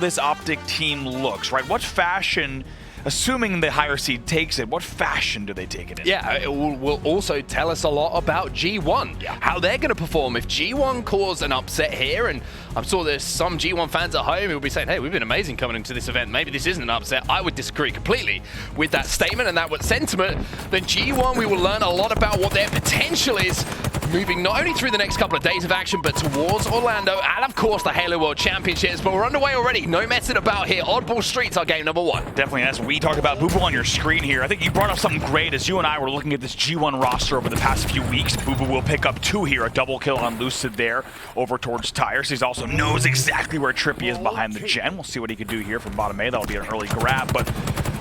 this Optic team looks, right? What fashion, assuming the higher seed takes it, what fashion do they take it in? Yeah, it will also tell us a lot about G1, how they're going to perform. If G1 cause an upset here, and I'm sure there's some G1 fans at home who will be saying, hey, we've been amazing coming into this event, maybe this isn't an upset. I would disagree completely with that statement and that sentiment. Then G1, we will learn a lot about what their potential is, moving not only through the next couple of days of action, but towards Orlando, and of course the Halo World Championships. But we're underway already, no messing about here. Oddball Streets are game number 1. Definitely, as we talk about bubu on your screen here, I think you brought up something great as you and I were looking at this G1 roster over the past few weeks. Bubu will pick up 2 here, a double kill on Lucid there over towards Tires. He also knows exactly where TriPPPeY is behind the gen. We'll see what he can do here from bottom A. That'll be an early grab, but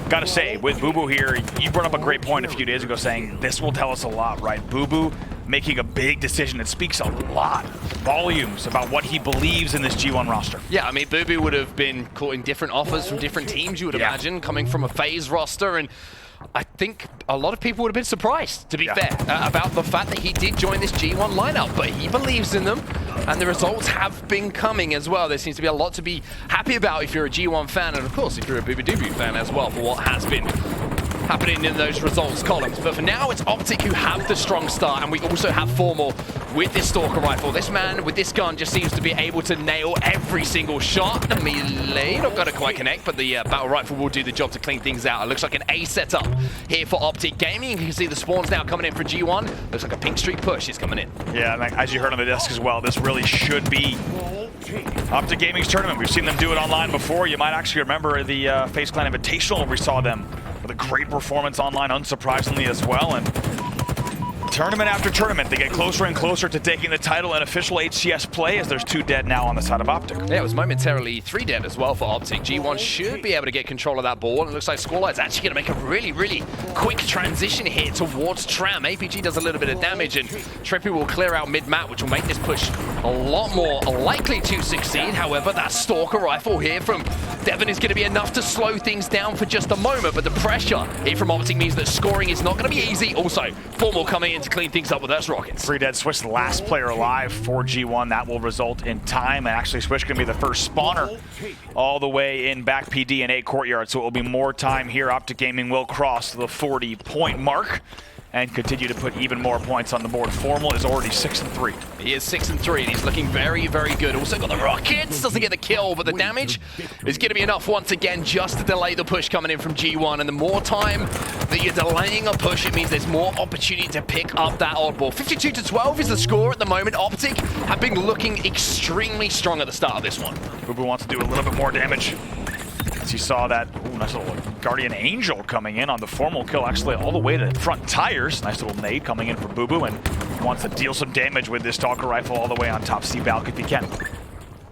gotta say, with bubu here, you brought up a great point a few days ago saying this will tell us a lot, right? Bubu making a big decision. It speaks a lot, volumes about what he believes in this G1 roster. Yeah, I mean, bubu would have been caught in different offers from different teams, you would imagine, coming from a FaZe roster, and I think a lot of people would have been surprised, to be fair, about the fact that he did join this G1 lineup, but he believes in them, and the results have been coming as well. There seems to be a lot to be happy about if you're a G1 fan, and of course, if you're a bubu fan as well, for what has been happening in those results columns. But for now, it's Optic who have the strong start, and we also have Formal with this Stalker rifle. This man with this gun just seems to be able to nail every single shot. The melee, not going to quite connect, but the battle rifle will do the job to clean things out. It looks like an A setup here for Optic Gaming. You can see the spawns now coming in for G1. Looks like a pink streak push is coming in. Yeah, and as you heard on the desk as well, this really should be Optic Gaming's tournament. We've seen them do it online before. You might actually remember the FaZe Clan Invitational. We saw them with a great performance online, unsurprisingly as well. And tournament after tournament, they get closer and closer to taking the title in official HCS play, as there's 2 dead now on the side of Optic. Yeah, it was momentarily 3 dead as well for Optic. G1 should be able to get control of that ball, and it looks like Squallaye is actually going to make a really, really quick transition here towards Tram. APG does a little bit of damage, and TriPPPeY will clear out mid-map, which will make this push a lot more likely to succeed. However, that Stalker rifle here from Devon is going to be enough to slow things down for just a moment, but the pressure here from Optic means that scoring is not going to be easy. Also, Formal coming in to clean things up with those rockets. 3 dead. Swish, the last player alive for G1. That will result in time, and actually Swish going to be the first spawner all the way in back PD and A courtyard, so it will be more time here. Optic Gaming will cross the 40-point mark and continue to put even more points on the board. Formal is already 6-3. He is 6-3, and he's looking very, very good. Also got the rockets, doesn't get the kill, but the damage is going to be enough once again just to delay the push coming in from G1. And the more time that you're delaying a push, it means there's more opportunity to pick up that oddball. 52-12 is the score at the moment. Optic have been looking extremely strong at the start of this one. bubu wants to do a little bit more damage. As you saw that, nice little Guardian Angel coming in on the Formal kill, actually all the way to front Tires. Nice little nade coming in for bubu, and wants to deal some damage with this Stalker rifle all the way on top C-Balk if he can.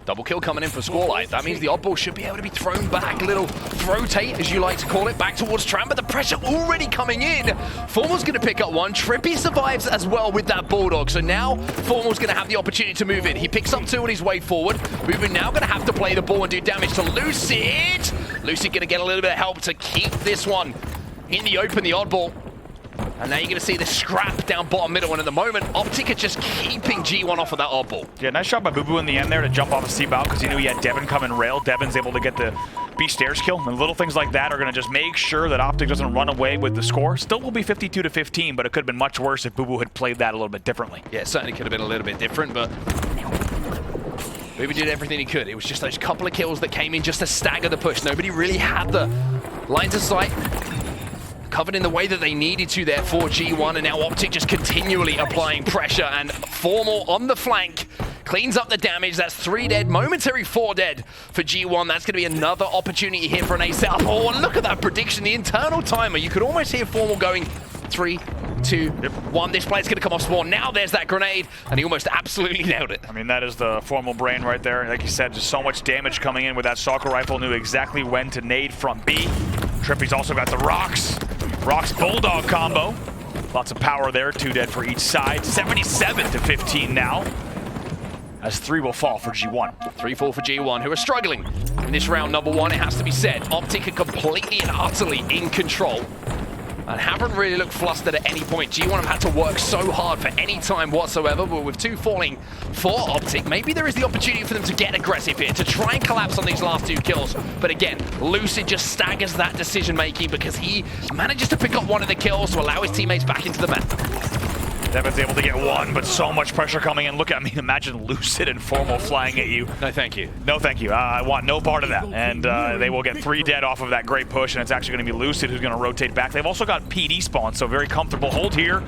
Double kill coming in for Squallaye. That means the oddball should be able to be thrown back, a little throw-tate, as you like to call it, back towards Tram, but the pressure already coming in. Formal's going to pick up one. TriPPPeY survives as well with that Bulldog, so now Formal's going to have the opportunity to move in. He picks up 2 on his way forward. We're now going to have to play the ball and do damage to Lucid. Lucid going to get a little bit of help to keep this one in the open, the oddball. And now you're going to see the scrap down bottom middle, and at the moment, Optic are just keeping G1 off of that oddball. Yeah, nice shot by bubu in the end there to jump off of C-Balk because he knew he had Devon coming rail. Devon's able to get the B-stairs kill, and little things like that are going to just make sure that Optic doesn't run away with the score. Still will be 52-15, but it could have been much worse if bubu had played that a little bit differently. Yeah, it certainly could have been a little bit different, but bubu did everything he could. It was just those couple of kills that came in just to stagger the push. Nobody really had the lines of sight covered in the way that they needed to there for G1, and now Optic just continually applying pressure, and Formal on the flank cleans up the damage. That's 3 dead, momentary 4 dead for G1. That's going to be another opportunity here for an ace setup. Oh, and look at that prediction, the internal timer. You could almost hear Formal going 3, 2, 1. This player's going to come off spawn. Now there's that grenade, and he almost absolutely nailed it. I mean, that is the Formal brain right there. Like you said, just so much damage coming in with that Stalker rifle. Knew exactly when to nade from B. TriPPPeY's also got the rocks. Rocks Bulldog combo. Lots of power there. 2 dead for each side. 77-15 now, as 3 will fall for G1. 3 fall for G1, who are struggling in this round number 1, it has to be said. Optic are completely and utterly in control and haven't really looked flustered at any point. G1 have had to work so hard for any time whatsoever, but with 2 falling for Optic, maybe there is the opportunity for them to get aggressive here, to try and collapse on these last 2 kills. But again, Lucid just staggers that decision-making because he manages to pick up 1 of the kills to allow his teammates back into the map. Devin's able to get 1, but so much pressure coming in. Look, I mean, imagine Lucid and Formal flying at you. No, thank you. No, thank you. I want no part of that. And they will get 3 dead off of that great push, and it's actually going to be Lucid who's going to rotate back. They've also got PD spawn, so very comfortable hold here.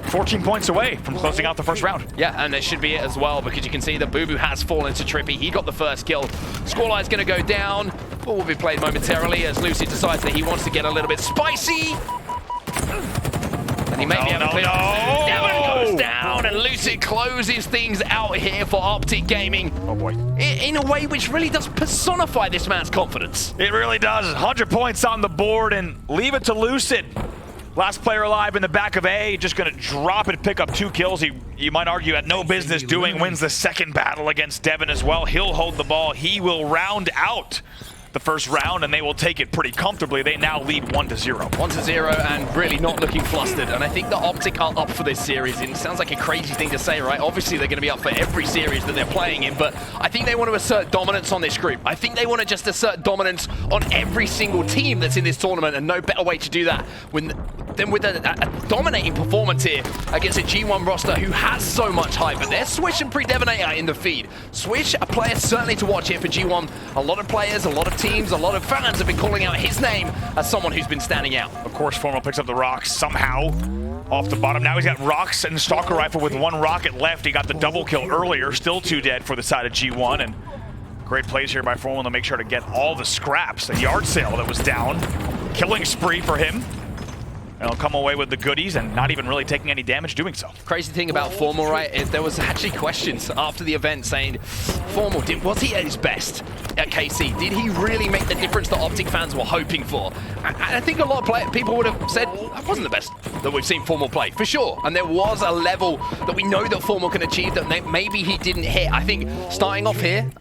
14 points away from closing out the first round. Yeah, and that should be it as well, because you can see that Bubu has fallen to TriPPPeY. He got the first kill. Squallaye's going to go down. Ball will be played momentarily as Lucid decides that he wants to get a little bit spicy. And he may be able to clear. Devon goes down, and Lucid closes things out here for Optic Gaming. Oh boy. In a way which really does personify this man's confidence. It really does. 100 points on the board, and leave it to Lucid. Last player alive in the back of A, just going to drop it, pick up 2 kills. You might argue had no business doing, wins the second battle against Devon as well. He'll hold the ball. He will round out the first round, and they will take it pretty comfortably. They now lead 1-0. 1-0, and really not looking flustered. And I think the Optic are up for this series. And it sounds like a crazy thing to say, right? Obviously, they're going to be up for every series that they're playing in, but I think they want to assert dominance on this group. I think they want to just assert dominance on every single team that's in this tournament, and no better way to do that than with a dominating performance here against a G1 roster who has so much hype. But there's Swish and PreDevoNatoR in the feed. Swish, a player certainly to watch here for G1. A lot of players, a lot of teams, a lot of fans have been calling out his name as someone who's been standing out. Of course, Formal picks up the rocks somehow off the bottom. Now he's got rocks and Stalker Rifle with 1 rocket left. He got the double kill earlier, still 2 dead for the side of G1, and great plays here by Formal to make sure to get all the scraps. A yard sale that was down. Killing spree for him. And he'll come away with the goodies and not even really taking any damage doing so. Crazy thing about Formal, right, is there was actually questions after the event saying, Formal, was he at his best at KC? Did he really make the difference that Optic fans were hoping for? I think a lot of people would have said, that wasn't the best that we've seen Formal play, for sure. And there was a level that we know that Formal can achieve that maybe he didn't hit. I think starting off here,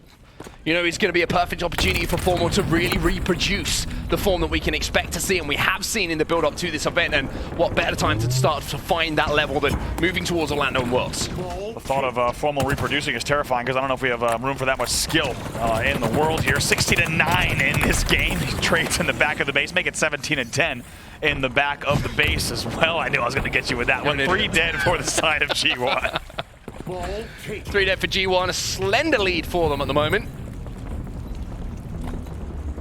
you know, it's going to be a perfect opportunity for Formal to really reproduce the form that we can expect to see and we have seen in the build-up to this event, and what better time to start to find that level than moving towards Orlando and Worlds. The thought of Formal reproducing is terrifying because I don't know if we have room for that much skill in the world here. 60-9 in this game. He trades in the back of the base, make it 17-10 in the back of the base as well. I knew I was going to get you with that one. 3 dead for the side of G1. 3 dead for G1, a slender lead for them at the moment.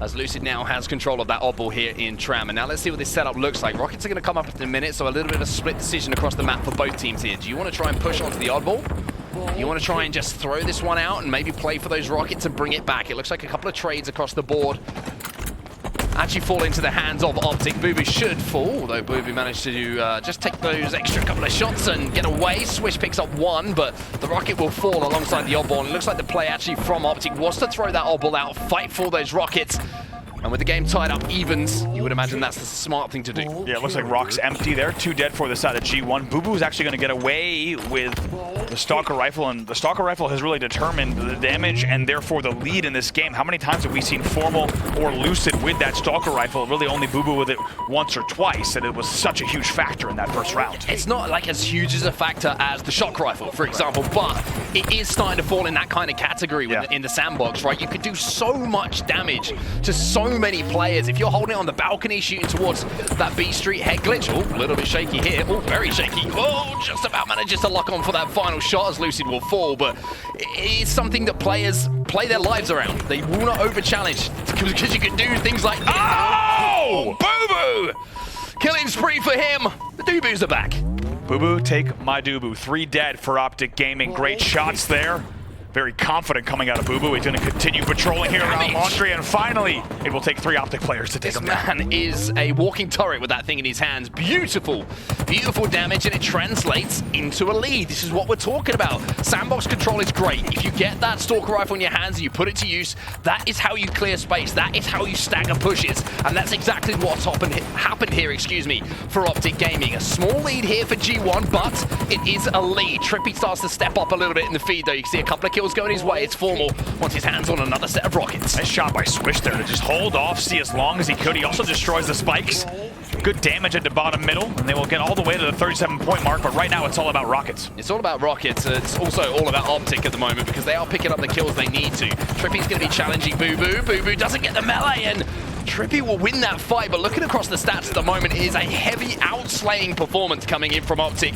As Lucid now has control of that oddball here in Tram. And now let's see what this setup looks like. Rockets are going to come up in a minute, so a little bit of a split decision across the map for both teams here. Do you want to try and push onto the oddball? You want to try and just throw this one out and maybe play for those rockets and bring it back? It looks like a couple of trades across the board actually fall into the hands of Optic. Bubu should fall, although Bubu managed to just take those extra couple of shots and get away. Swish picks up 1, but the rocket will fall alongside the oddball. And it looks like the play actually from Optic was to throw that oddball out, fight for those rockets. And with the game tied up evens, you would imagine that's the smart thing to do. Yeah, it looks like Rock's empty there. 2 dead for the side of G1. Bubu is actually going to get away with the Stalker Rifle, and the Stalker Rifle has really determined the damage and therefore the lead in this game. How many times have we seen Formal or Lucid with that Stalker Rifle? Really only Bubu with it once or twice, and it was such a huge factor in that first round. It's not like as huge as a factor as the Shock Rifle, for example, but it is starting to fall in that kind of category in the sandbox, right? You could do so much damage to so many players. If you're holding it on the balcony, shooting towards that B Street head glitch. Oh, a little bit shaky here. Oh, very shaky. Oh, just about manages to lock on for that final shot as Lucid will fall, but it is something that players play their lives around. They will not over-challenge because you can do things like this. Oh! Bubu! Killing spree for him. The Dubus are back. Bubu, take my dubu. 3 dead for Optic Gaming. Great shots there. Very confident coming out of Bubu. He's going to continue patrolling here around Montreal, and finally, it will take 3 Optic players to take him down. This man is a walking turret with that thing in his hands. Beautiful, beautiful damage, and it translates into a lead. This is what we're talking about. Sandbox control is great. If you get that Stalker Rifle in your hands and you put it to use, that is how you clear space. That is how you stagger pushes, and that's exactly what's happened here, for Optic Gaming. A small lead here for G1, but it is a lead. TriPPPeY starts to step up a little bit in the feed, though. You can see a couple of kills going his way. It's Formal wants his hands on another set of rockets. Nice shot by Swish there to just hold off, see as long as he could. He also destroys the spikes good damage at the bottom middle, and they will get all the way to the 37-point mark, but right now it's all about Rockets. It's all about Rockets. It's also all about Optic at the moment because they are picking up the kills they need to. TriPPPeY's going to be challenging bubu. Bubu doesn't get the melee, and TriPPPeY will win that fight, but looking across the stats at the moment, it is a heavy outslaying performance coming in from Optic.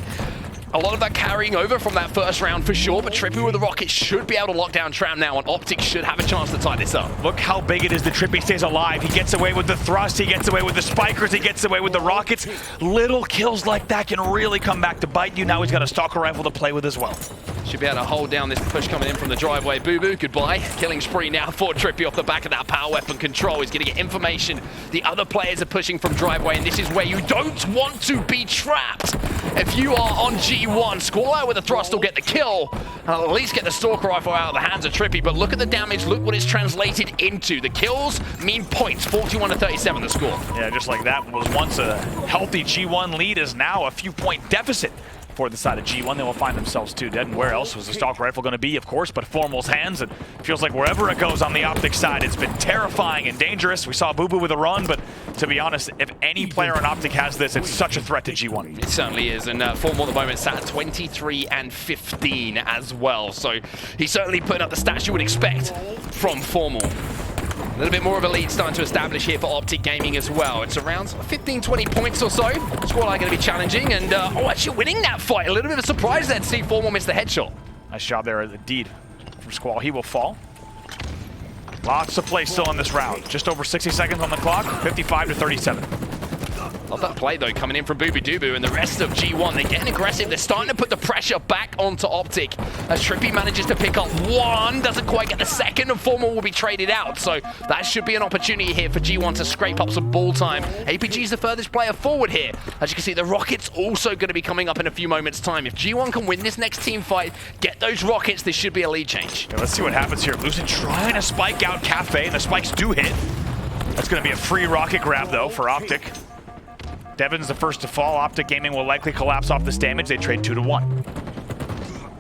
A lot of that carrying over from that first round for sure, but TriPPPeY with the Rockets should be able to lock down Tram now, and Optic should have a chance to tie this up. Look how big it is that TriPPPeY stays alive. He gets away with the thrust, he gets away with the spikers, he gets away with the rockets. Little kills like that can really come back to bite you. Now he's got a stalker rifle to play with as well. Should be able to hold down this push coming in from the driveway. Bubu, goodbye. Killing spree now for TriPPPeY off the back of that power weapon control. He's going to get information. The other players are pushing from driveway, and this is where you don't want to be trapped. If you are on G1, Squallaye with a thrust will get the kill, and at least get the stalker rifle out of the hands of TriPPPeY, but look at the damage, look what it's translated into. The kills mean points, 41 to 37 the score. Yeah, just like that was once a healthy G1 lead is now a few point deficit for the side of G1. They will find themselves too dead, and where else was the stalker rifle going to be, of course, but Formal's hands. It feels like wherever it goes on the Optic side, it's been terrifying and dangerous. We saw bubu with a run, but to be honest, if any player on Optic has this, it's such a threat to G1. It certainly is, and Formal at the moment sat at 23 and 15 as well, so he's certainly putting up the stats you would expect from Formal. A little bit more of a lead starting to establish here for Optic Gaming as well. It's around 15, 20 points or so. Squallaye going to be challenging and actually winning that fight. A little bit of a surprise there to see Formal miss the headshot. Nice job there indeed from Squall. He will fall. Lots of play still in this round. Just over 60 seconds on the clock, 55 to 37. Love that play though, coming in from bubu dubu and the rest of G1. They're getting aggressive. They're starting to put the pressure back onto Optic. As TriPPPeY manages to pick up one, doesn't quite get the second, and Formal will be traded out. So that should be an opportunity here for G1 to scrape up some ball time. APG's the furthest player forward here. As you can see, the Rockets also going to be coming up in a few moments' time. If G1 can win this next team fight, get those Rockets, this should be a lead change. Yeah, let's see what happens here. Lucid trying to spike out Cafe, and the spikes do hit. That's going to be a free rocket grab though for Optic. Devon's the first to fall. Optic Gaming will likely collapse off this damage. They trade 2-1.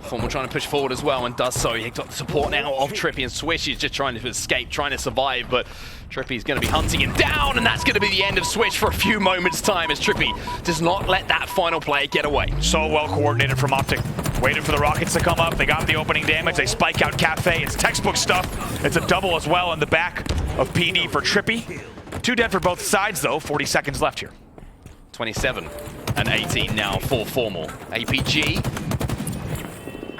Formal trying to push forward as well and does so. He's got the support now of TriPPPeY, and Swish is just trying to escape, trying to survive, but TriPPPeY's going to be hunting him down, and that's going to be the end of Swish for a few moments' time as TriPPPeY does not let that final play get away. So well coordinated from Optic. Waited for the Rockets to come up. They got the opening damage. They spike out Cafe. It's textbook stuff. It's a double as well in the back of PD for TriPPPeY. 2 dead for both sides, though. 40 seconds left here. 27 and 18 now for Formal. APG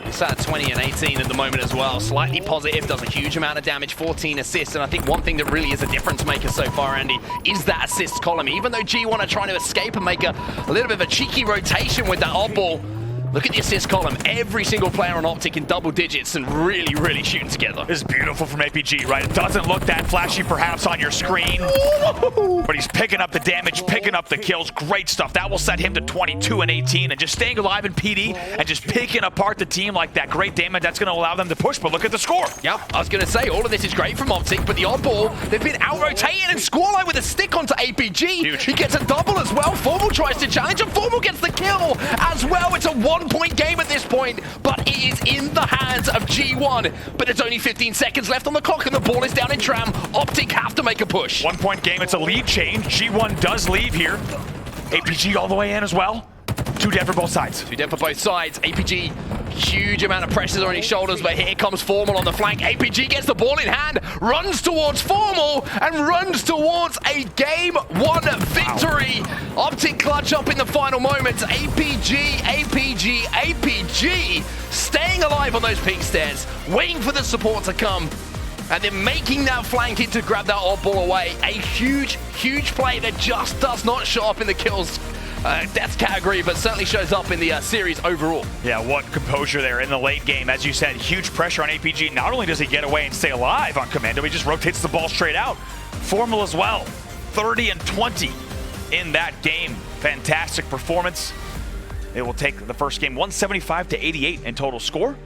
is at 20 and 18 at the moment as well. Slightly positive, does a huge amount of damage, 14 assists, and I think one thing that really is a difference maker so far, Andy, is that assist column. Even though G1 are trying to escape and make a little bit of a cheeky rotation with that oddball, look at the assist column. Every single player on Optic in double digits and really, really shooting together. This is beautiful from APG, right? It doesn't look that flashy perhaps on your screen, but he's picking up the damage, picking up the kills. Great stuff. That will set him to 22 and 18, and just staying alive in PD and just picking apart the team like that. Great damage. That's going to allow them to push, but look at the score. Yeah, I was going to say, all of this is great from Optic, but the oddball, they've been out-rotated, and Squallaye with a stick onto APG. Huge. He gets a double as well. Formal tries to challenge, and Formal gets the kill as well. It's a 1-point game at this point, but it is in the hands of G1. But there's only 15 seconds left on the clock, and the ball is down in Tram. Optic have to make a push. 1-point game. It's a lead change. G1 does leave here. APG all the way in as well. 2 dead for both sides. 2 dead for both sides. APG, huge amount of pressure on his shoulders, but here comes Formal on the flank. APG gets the ball in hand, runs towards Formal, and runs towards a game 1 victory. Wow. Optic clutch up in the final moments. APG, staying alive on those pink stairs, waiting for the support to come, and then making that flank in to grab that oddball away. A huge, huge play that just does not show up in the kills death category, but certainly shows up in the series overall. Yeah, what composure there in the late game. As you said, huge pressure on APG. Not only does he get away and stay alive on Commando, he just rotates the ball straight out. Formal as well, 30 and 20 in that game. Fantastic performance. They will take the first game 175 to 88 in total score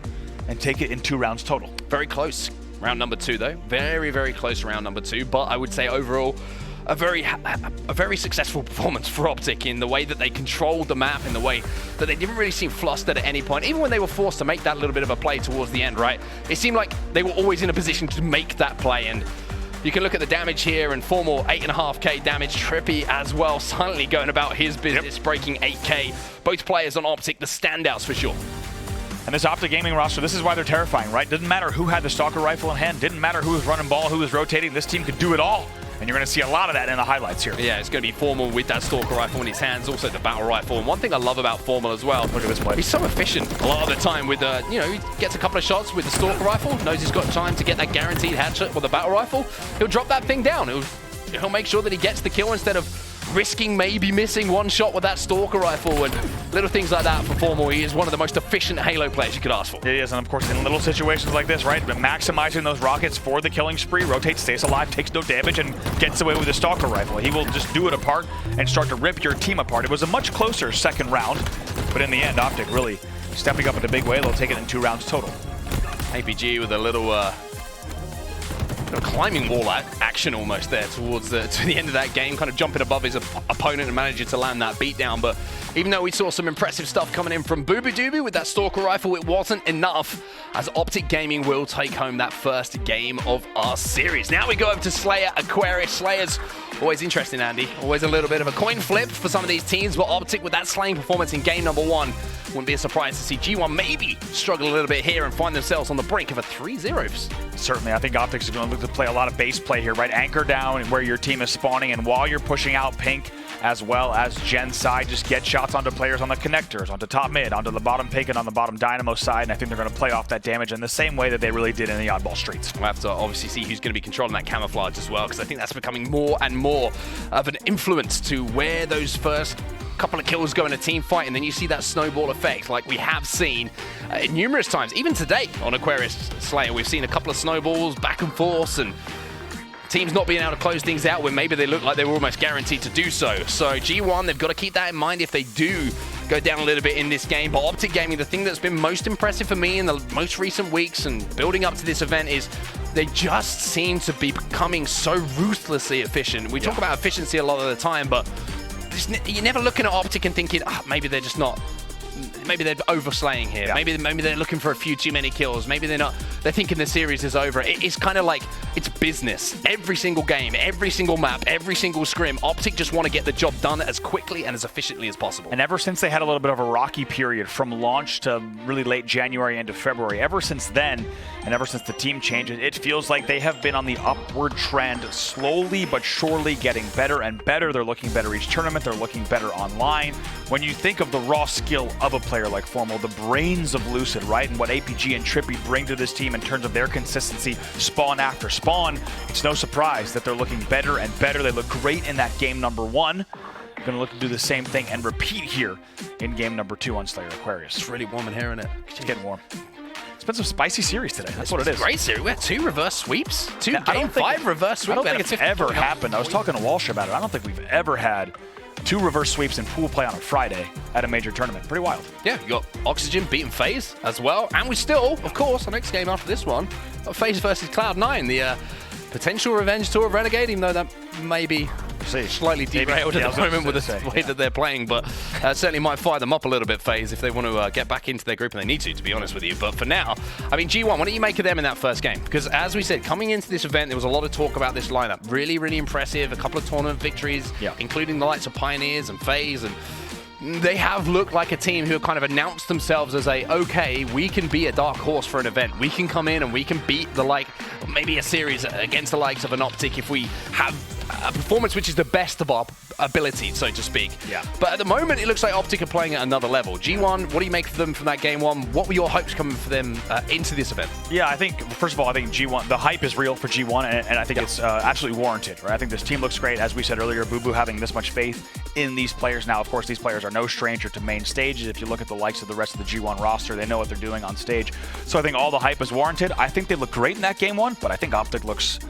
and take it in 2 rounds total. Very close. Round number 2 though. Very, very close round number 2, but I would say overall a very successful performance for Optic in the way that they controlled the map, in the way that they didn't really seem flustered at any point, even when they were forced to make that little bit of a play towards the end, right? It seemed like they were always in a position to make that play, and You can look at the damage here, and Formal 8.5k damage. TriPPPeY as well, silently going about his business, breaking 8k. Both players on Optic, the standouts for sure. And this Optic gaming roster, this is why they're terrifying, right? Didn't matter who had the Stalker rifle in hand, didn't matter who was running ball, who was rotating, this team could do it all. And you're going to see a lot of that in the highlights here. Yeah, it's going to be Formal with that Stalker rifle in his hands, also the battle rifle. And one thing I love about Formal as well, look at this play. He's so efficient a lot of the time with, you know, he gets a couple of shots with the Stalker rifle, knows he's got time to get that guaranteed headshot with the battle rifle. He'll drop that thing down. He'll make sure that he gets the kill instead of risking maybe missing one shot with that Stalker rifle, and little things like that for Formal. He is one of the most efficient Halo players you could ask for. It is, and of course in little situations like this, right, but maximizing those rockets for the killing spree, rotates, stays alive, takes no damage, and gets away with the Stalker rifle. He will just do it apart and start to rip your team apart. It was a much closer second round, but in the end, Optic really stepping up in a big way. They'll take it in 2 rounds total. APG with a little climbing wall action almost there towards to the end of that game, kind of jumping above his opponent and managing to land that beatdown. But even though we saw some impressive stuff coming in from bubu with that Stalker rifle, it wasn't enough, as Optic Gaming will take home that first game of our series. Now we go over to Slayer, Aquarius. Slayer's always interesting, Andy. Always a little bit of a coin flip for some of these teams, but Optic with that slaying performance in game number 1, wouldn't be a surprise to see G1 maybe struggle a little bit here and find themselves on the brink of a 3-0. Certainly, I think Optic's going to look to play a lot of base play here, right? Anchor down where your team is spawning, and while you're pushing out Pink as well as Gen side, just get shots onto players on the connectors, onto top mid, onto the bottom Pink, and on the bottom Dynamo side, and I think they're going to play off that damage in the same way that they really did in the Oddball Streets. We'll have to obviously see who's going to be controlling that camouflage as well, because I think that's becoming more and more of an influence to where those first couple of kills go in a team fight, and then you see that snowball effect like we have seen numerous times. Even today on Aquarius Slayer, we've seen a couple of snowballs back and forth, and teams not being able to close things out when maybe they look like they were almost guaranteed to do so. So G1, they've got to keep that in mind if they do go down a little bit in this game. But Optic Gaming, the thing that's been most impressive for me in the most recent weeks and building up to this event is they just seem to be becoming so ruthlessly efficient. We talk about efficiency a lot of the time, but you're never looking at Optic and thinking, maybe they're just not. Maybe they're overslaying here. Yeah. Maybe they're looking for a few too many kills. Maybe they're not. They're thinking the series is over. It's kind of like it's business. Every single game, every single map, every single scrim, Optic just want to get the job done as quickly and as efficiently as possible. And ever since they had a little bit of a rocky period from launch to really late January into February, ever since then, and ever since the team changes, it feels like they have been on the upward trend, slowly but surely getting better and better. They're looking better each tournament. They're looking better online. When you think of the raw skill of a player like Formal, the brains of Lucid, right, and what APG and TriPPPeY bring to this team in terms of their consistency spawn after spawn, it's no surprise that they're looking better and better. They look great in that game number 1. Going to look to do the same thing and repeat here in game number 2 on Slayer Aquarius. It's really warm in here, isn't it? It's getting warm. It's been some spicy series today. That's what it is. Great series. We had 2 reverse sweeps. 2 game 5 reverse sweeps. I don't think it's ever happened. I was talking to Walsh about it. I don't think we've ever had 2 reverse sweeps in pool play on a Friday at a major tournament. Pretty wild. Yeah, you got Oxygen beating FaZe as well. And we still, of course, the next game after this one, got FaZe versus Cloud9, the potential revenge tour of Renegade, even though that may be slightly derailed at the moment with the way that they're playing, but certainly might fire them up a little bit, FaZe, if they want to get back into their group, and they need to be honest with you. But for now, I mean, G1, what do you make of them in that first game? Because as we said, coming into this event, there was a lot of talk about this lineup. Really, really impressive. A couple of tournament victories, including the likes of Pioneers and FaZe, and they have looked like a team who have kind of announced themselves as okay, we can be a dark horse for an event. We can come in and we can beat maybe a series against the likes of an Optic if we have a performance which is the best of our ability, so to speak. Yeah. But at the moment, it looks like Optic are playing at another level. G1, what do you make of them from that game 1? What were your hopes coming for them into this event? Yeah, I think, first of all, I think G1, the hype is real for G1, and I think it's absolutely warranted, right? I think this team looks great. As we said earlier, bubu having this much faith in these players. Now, of course, these players are no stranger to main stages. If you look at the likes of the rest of the G1 roster, they know what they're doing on stage. So I think all the hype is warranted. I think they look great in that game 1, but I think Optic looks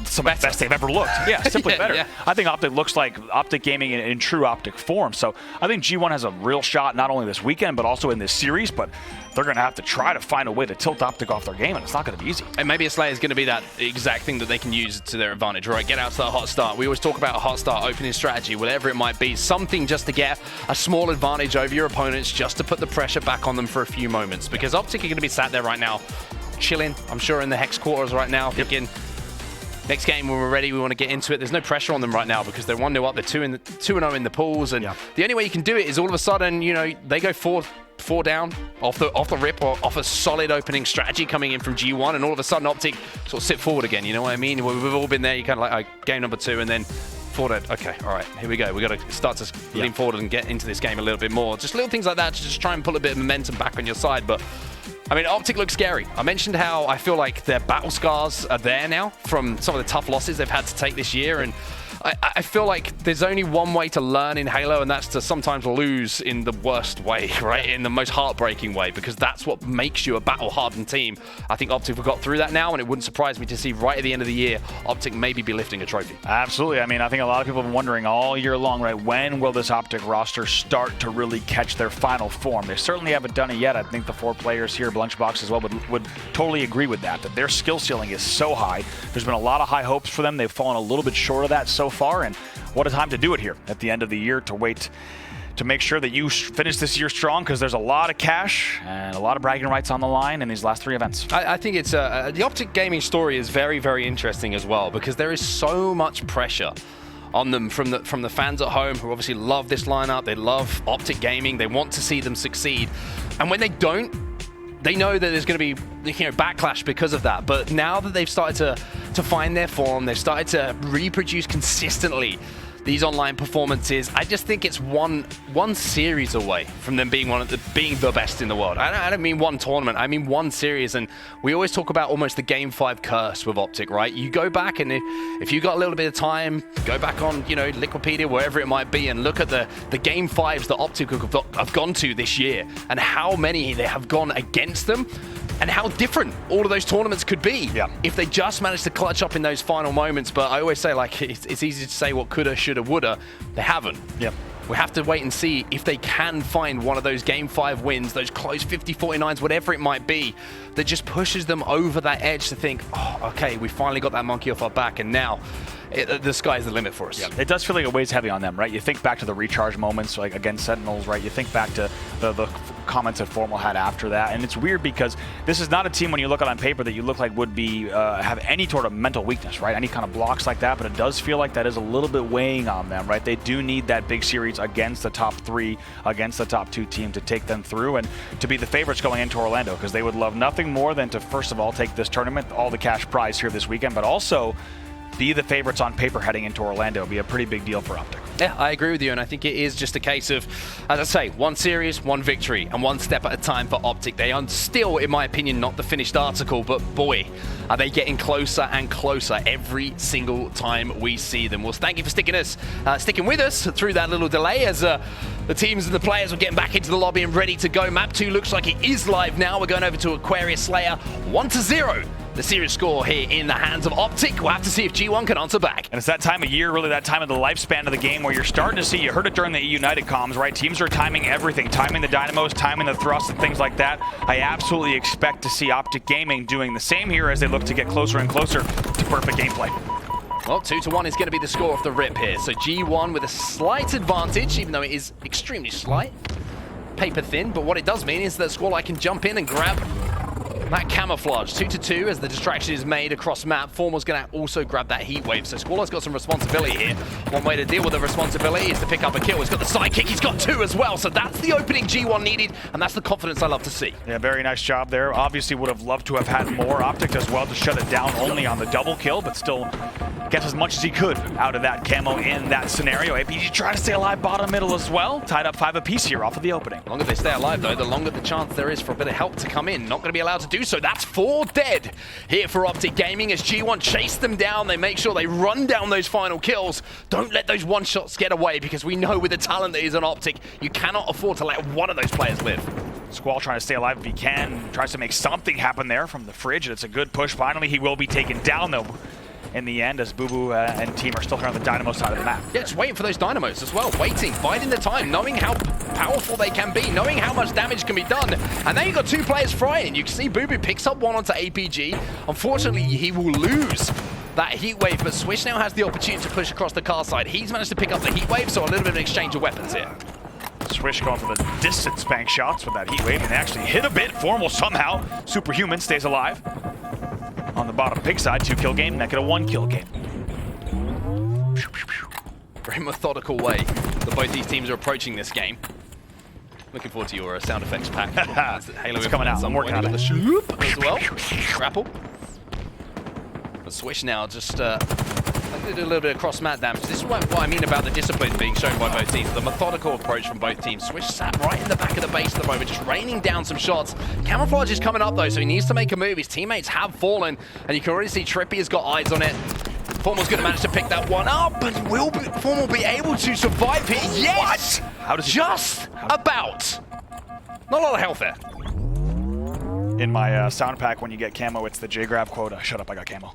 some of the best they've ever looked. Yeah, simply better. Yeah. I think Optic looks like Optic Gaming in true Optic form. So I think G1 has a real shot not only this weekend, but also in this series. But they're going to have to try to find a way to tilt Optic off their game, and it's not going to be easy. And maybe a Slayer is going to be that exact thing that they can use to their advantage, right? Get out to that hot start. We always talk about a hot start opening strategy, whatever it might be. Something just to get a small advantage over your opponents, just to put the pressure back on them for a few moments. Because Optic are going to be sat there right now, chilling, I'm sure, in the Hex quarters right now, thinking, Next game, when we're ready, we want to get into it. There's no pressure on them right now because they're 1-0 up. They're 2-0 in the pools, and the only way you can do it is all of a sudden, you know, they go four down off the rip, or off a solid opening strategy coming in from G1, and all of a sudden Optic sort of sit forward again. You know what I mean? We've all been there. You kind of like game number 2, and then forward. Okay, all right, here we go. We got to start to lean forward and get into this game a little bit more. Just little things like that to just try and pull a bit of momentum back on your side. But I mean, Optic looks scary. I mentioned how I feel like their battle scars are there now from some of the tough losses they've had to take this year, and I feel like there's only one way to learn in Halo, and that's to sometimes lose in the worst way, right? In the most heartbreaking way, because that's what makes you a battle-hardened team. I think Optic have got through that now, and it wouldn't surprise me to see right at the end of the year, Optic maybe be lifting a trophy. Absolutely. I mean, I think a lot of people have been wondering all year long, right, when will this Optic roster start to really catch their final form? They certainly haven't done it yet. I think the 4 players here, Lunchbox as well, would totally agree with that their skill ceiling is so high. There's been a lot of high hopes for them. They've fallen a little bit short of that so far, and what a time to do it here at the end of the year, to wait to make sure that you finish this year strong, because there's a lot of cash and a lot of bragging rights on the line in these last 3 events. I think it's the Optic gaming story is very, very interesting as well, because there is so much pressure on them from the fans at home, who obviously love this lineup. They love Optic gaming. They want to see them succeed, and when they don't, they know that there's going to be, you know, backlash because of that. But now that they've started to find their form, they've started to reproduce consistently these online performances, I just think it's one series away from them being being the best in the world. I don't mean one tournament, I mean one series. And we always talk about almost the Game 5 curse with Optic, right? You go back, and if you got a little bit of time, go back on, you know, Liquipedia, wherever it might be, and look at the Game 5s that Optic have gone to this year, and how many they have gone against them, and how different all of those tournaments could be if they just managed to clutch up in those final moments. But I always say, like, it's easy to say what coulda, shoulda, woulda. They haven't. We have to wait and see if they can find one of those Game 5 wins, those close 50-49s, whatever it might be, that just pushes them over that edge to think, oh, okay, we finally got that monkey off our back, and now the sky's the limit for us. It does feel like it weighs heavy on them, right? You think back to the recharge moments, like against Sentinels, right? You think back to the comments that Formal had after that, and it's weird because this is not a team, when you look at it on paper, that you look like would be have any sort of mental weakness, right? Any kind of blocks like that, but it does feel like that is a little bit weighing on them, right? They do need that big series against the top 3, against the top 2 team to take them through, and to be the favorites going into Orlando, because they would love nothing more than to, first of all, take this tournament, all the cash prize here this weekend, but also be the favorites on paper heading into Orlando. It'd be a pretty big deal for Optic. Yeah, I agree with you, and I think it is just a case of, as I say, one series, one victory, and one step at a time for Optic. They are still, in my opinion, not the finished article, but boy, are they getting closer and closer every single time we see them. Well, thank you for sticking with us through that little delay, as the teams and the players were getting back into the lobby and ready to go. Map 2 looks like it is live now. We're going over to Aquarius Slayer, 1-0. The series score here in the hands of Optic. We'll have to see if G1 can answer back. And it's that time of year, really that time of the lifespan of the game, where you're starting to see, you heard it during the United comms, right? Teams are timing everything, timing the dynamos, timing the thrusts and things like that. I absolutely expect to see Optic Gaming doing the same here as they look to get closer and closer to perfect gameplay. Well, 2-1 is going to be the score off the rip here. So G1 with a slight advantage, even though it is extremely slight. Paper thin, but what it does mean is that Squallaye can jump in and grab that camouflage. 2-2 as the distraction is made across map. Formal's going to also grab that heat wave. So Squallaye's got some responsibility here. One way to deal with the responsibility is to pick up a kill. He's got the sidekick. He's got 2 as well. So that's the opening G1 needed, and that's the confidence I love to see. Yeah, very nice job there. Obviously would have loved to have had more. Optic as well to shut it down only on the double kill, but still gets as much as he could out of that camo in that scenario. APG trying to stay alive bottom middle as well. Tied up 5 apiece here off of the opening. The longer they stay alive, though, the longer the chance there is for a bit of help to come in. Not going to be allowed to do so. That's 4 dead here for Optic Gaming as G1 chase them down. They make sure they run down those final kills. Don't let those one-shots get away, because we know with the talent that is on Optic, you cannot afford to let one of those players live. Squall trying to stay alive if he can. Tries to make something happen there from the fridge, and it's a good push. Finally, he will be taken down, though, in the end, as Bubu and team are still here on the Dynamo side of the map. Yeah, just waiting for those Dynamos as well. Waiting, biding the time, knowing how powerful they can be, knowing how much damage can be done. And now you've got 2 players frying. You can see Bubu picks up one onto APG. Unfortunately, he will lose that heat wave, but Swish now has the opportunity to push across the car side. He's managed to pick up the heat wave, so a little bit of an exchange of weapons here. Swish going for the distance bank shots with that heat wave, and they actually hit a bit. Formal somehow, superhuman, stays alive. on the bottom pig side, 2-kill game, make it a 1-kill game. Very methodical way that both these teams are approaching this game. Looking forward to your sound effects pack. Halo it's coming out. I'm working on it. The shoop as well. Grapple. The Swish now just did a little bit of cross-mat damage. This is what I mean about the discipline being shown by both teams. The methodical approach from both teams. Swish sat right in the back of the base at the moment, just raining down some shots. Camouflage is coming up though, so he needs to make a move. His teammates have fallen, and you can already see TriPPPeY has got eyes on it. Formal's going to manage to pick that one up, but will Formal be able to survive here? Yes! What? How does he... Just about. Not a lot of health there. In my sound pack, when you get camo, it's the J-Grab quota. Shut up, I got camo.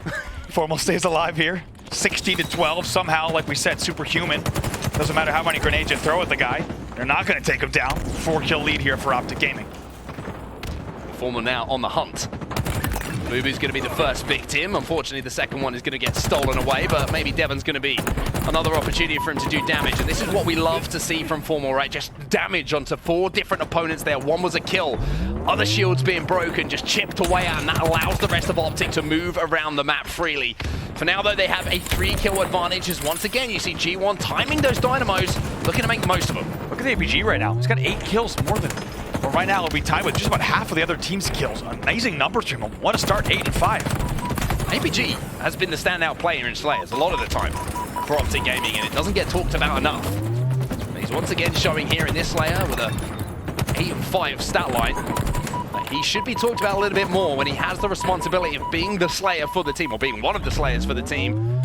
Formal stays alive here. 16-12, somehow, like we said, superhuman. Doesn't matter how many grenades you throw at the guy. You're not going to take him down. 4-kill lead here for Optic Gaming. Formal now on the hunt. bubu's going to be the first victim. Unfortunately, the second one is going to get stolen away, but maybe Devon's going to be another opportunity for him to do damage. And this is what we love to see from Formal, right? Just damage onto 4 different opponents there. One was a kill. Other shields being broken, just chipped away at, and that allows the rest of Optic to move around the map freely. For now, though, they have a 3-kill advantage, as once again, you see G1 timing those dynamos, looking to make the most of them. Look at the APG right now. He's got 8 kills, more than... Well, right now, it'll be tied with just about half of the other team's kills. Amazing numbers from him. Want to start 8 and 5. APG has been the standout player in Slayers a lot of the time for Optic Gaming, and it doesn't get talked about enough. He's once again showing here in this Slayer with a 8 and 5 stat line. He should be talked about a little bit more when he has the responsibility of being the Slayer for the team, or being one of the Slayers for the team,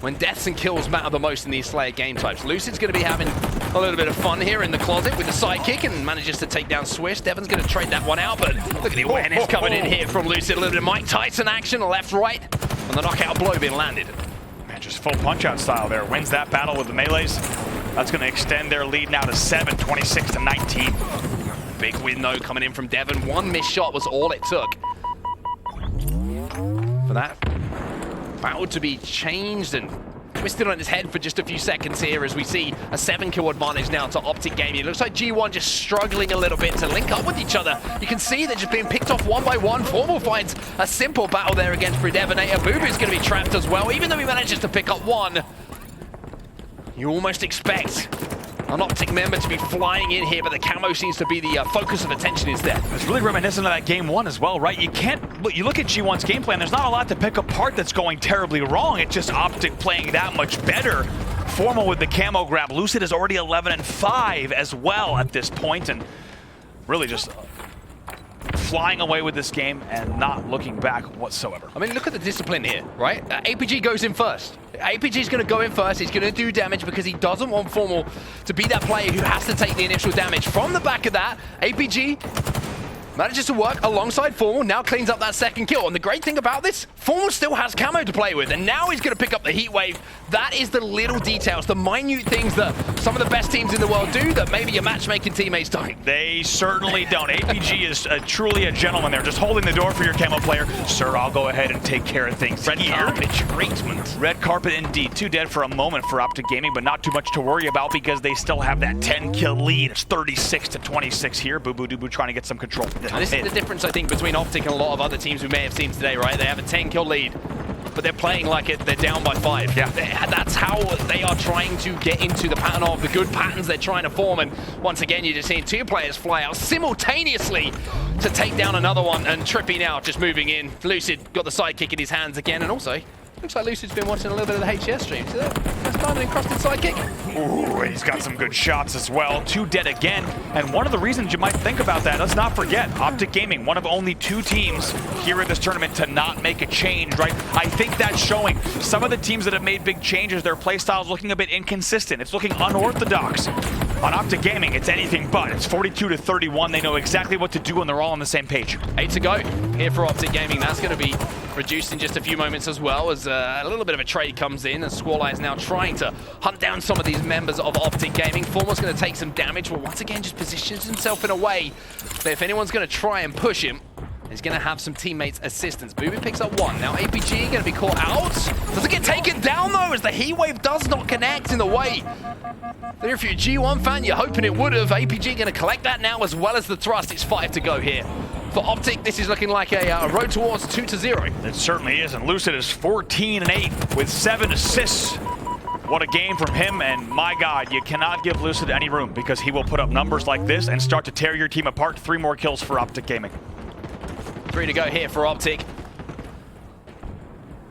when deaths and kills matter the most in these Slayer game types. Lucid's going to be having a little bit of fun here in the closet with the sidekick and manages to take down Swish. Devon's going to trade that one out, but look at the awareness coming in here from Lucid. A little bit of Mike Tyson action, left, right, and the knockout blow being landed. Man, just full punch-out style there. Wins that battle with the melees. That's going to extend their lead now to 7, 26-19. Big win, though, coming in from Devon. One missed shot was all it took for that battle to be changed and twisted on his head for just a few seconds here, as we see a 7-kill advantage now to Optic Gaming. It looks like G1 just struggling a little bit to link up with each other. You can see they're just being picked off one by one. Formal finds a simple battle there against PreDevoNatoR. bubu's going to be trapped as well, even though he manages to pick up one. You almost expect an Optic member to be flying in here, but the camo seems to be the focus of attention instead. It's really reminiscent of that game 1 as well, right? You can't look. You look at G1's game plan. There's not a lot to pick apart that's going terribly wrong. It's just Optic playing that much better. Formal with the camo grab. Lucid is already 11 and 5 as well at this point, and really just flying away with this game and not looking back whatsoever. I mean, look at the discipline here, right? APG goes in first. APG's going to go in first. He's going to do damage because he doesn't want Formal to be that player who has to take the initial damage. From the back of that, APG manages to work alongside Formal, now cleans up that 2nd kill. And the great thing about this, Formal still has camo to play with, and now he's going to pick up the heat wave. That is the little details, the minute things that some of the best teams in the world do that maybe your matchmaking teammates don't. They certainly don't. APG is truly a gentleman there, just holding the door for your camo player. Sir, I'll go ahead and take care of things. Red carpet treatment. Red carpet indeed. 2 dead for a moment for Optic Gaming, but not too much to worry about because they still have that 10-kill lead. It's 36-26 here. Bubu Dubu trying to get some control. And this is the difference, I think, between Optic and a lot of other teams we may have seen today, right? They have a 10-kill lead, but they're playing like they're down by 5. Yeah. That's how they are trying to get into the pattern of the good patterns they're trying to form. And once again, you're just seeing 2 players fly out simultaneously to take down another one. And TriPPPeY now just moving in. Lucid got the sidekick in his hands again, and also looks like Lucid's been watching a little bit of the HCS stream. See that? First time an encrusted sidekick. Ooh, he's got some good shots as well. 2 dead again. And one of the reasons you might think about that, let's not forget, Optic Gaming, one of only 2 teams here in this tournament to not make a change, right? I think that's showing. Some of the teams that have made big changes, their play style is looking a bit inconsistent. It's looking unorthodox. On Optic Gaming, it's anything but. It's 42-31. They know exactly what to do, and they're all on the same page. 8 to go here for Optic Gaming. That's going to be reduced in just a few moments as well, as a little bit of a trade comes in, and Squallaye is now trying to hunt down some of these members of Optic Gaming. Formal's going to take some damage, but once again just positions himself in a way that if anyone's going to try and push him, he's going to have some teammates' assistance. bubu picks up 1. Now APG going to be caught out. Doesn't get taken down, though, as The heat wave does not connect in the way. If you're a G1 fan, you're hoping it would have. APG going to collect that now as well as the thrust. It's 5 to go here. For Optic, this is looking like a road towards 2-0. It certainly is, and Lucid is 14-8 with 7 assists. What a game from him, and my God, you cannot give Lucid any room because he will put up numbers like this and start to tear your team apart. 3 more kills for Optic Gaming. 3 to go here for Optic.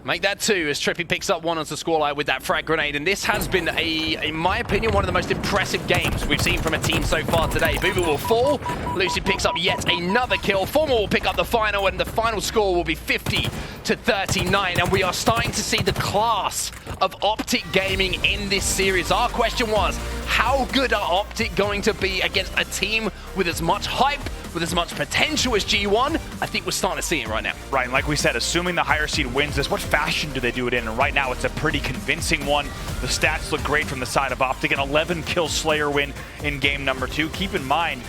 Make that 2 as TriPPPeY picks up 1 onto Squallaye with that frag grenade. And this has been, in my opinion, one of the most impressive games we've seen from a team so far today. bubu will fall. Lucid picks up yet another kill. Formal will pick up the final, and the final score will be 50-39. And we are starting to see the class of Optic Gaming in this series. Our question was, how good are Optic going to be against a team with as much hype, with as much potential as G1? I think we're starting to see it right now. Right, and like we said, assuming the higher seed wins this, what fashion do they do it in? And right now, it's a pretty convincing one. The stats look great from the side of Optic. An 11-kill Slayer win in game number 2. Keep in mind,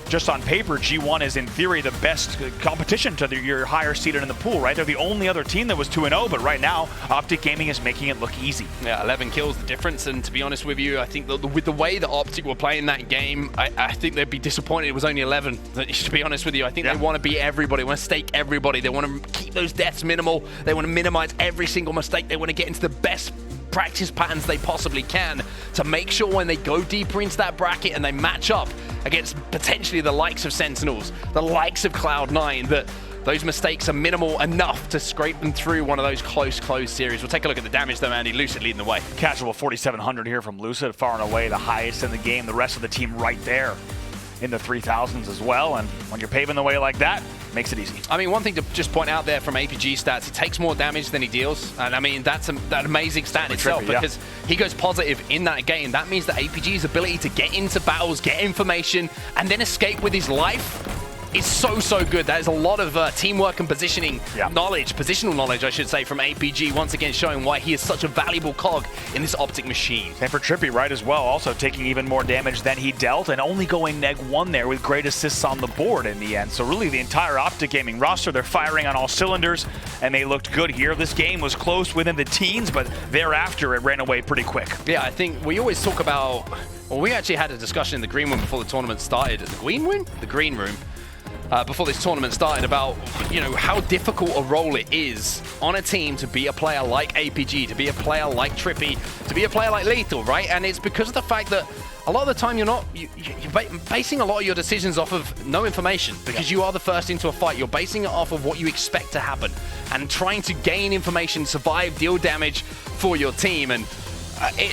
just on paper, G1 is in theory the best competition to your higher seeded in the pool, right? They're the only other team that was 2-0, but right now, Optic Gaming is making it look easy. Yeah, 11 kills, the difference, and to be honest with you, I think that with the way that Optic were playing that game, I think they'd be disappointed it was only 11. To be honest with you, I think they want to beat everybody, they want to stake everybody, they want to keep those deaths minimal, they want to minimize every single mistake, they want to get into the best practice patterns they possibly can to make sure when they go deeper into that bracket and they match up against potentially the likes of Sentinels, the likes of Cloud9, that those mistakes are minimal enough to scrape them through one of those close series. We'll take a look at the damage though, Andy. Lucid leading the way. Casual 4,700 here from Lucid, far and away the highest in the game. The rest of the team right there in the 3,000s as well, and when you're paving the way like that, makes it easy. I mean, one thing to just point out there from APG stats, he takes more damage than he deals, and I mean, that's that amazing stat in itself, because he goes positive in that game. That means that APG's ability to get into battles, get information, and then escape with his life is so good. That is a lot of teamwork and positioning knowledge, positional knowledge, I should say, from APG, once again showing why he is such a valuable cog in this Optic machine. And for TriPPPeY, right, as well, also taking even more damage than he dealt and only going -1 there with great assists on the board in the end. So really the entire Optic Gaming roster, they're firing on all cylinders, and they looked good here. This game was close within the teens, but thereafter it ran away pretty quick. Yeah, I think we always talk about, well, we actually had a discussion in the green room before the tournament started. The green room? The green room. Before this tournament started, about, you know, how difficult a role it is on a team to be a player like APG, to be a player like TriPPPeY, to be a player like Lethal, right? And it's because of the fact that a lot of the time you're basing a lot of your decisions off of no information, because you are the first into a fight. You're basing it off of what you expect to happen and trying to gain information, survive, deal damage for your team. And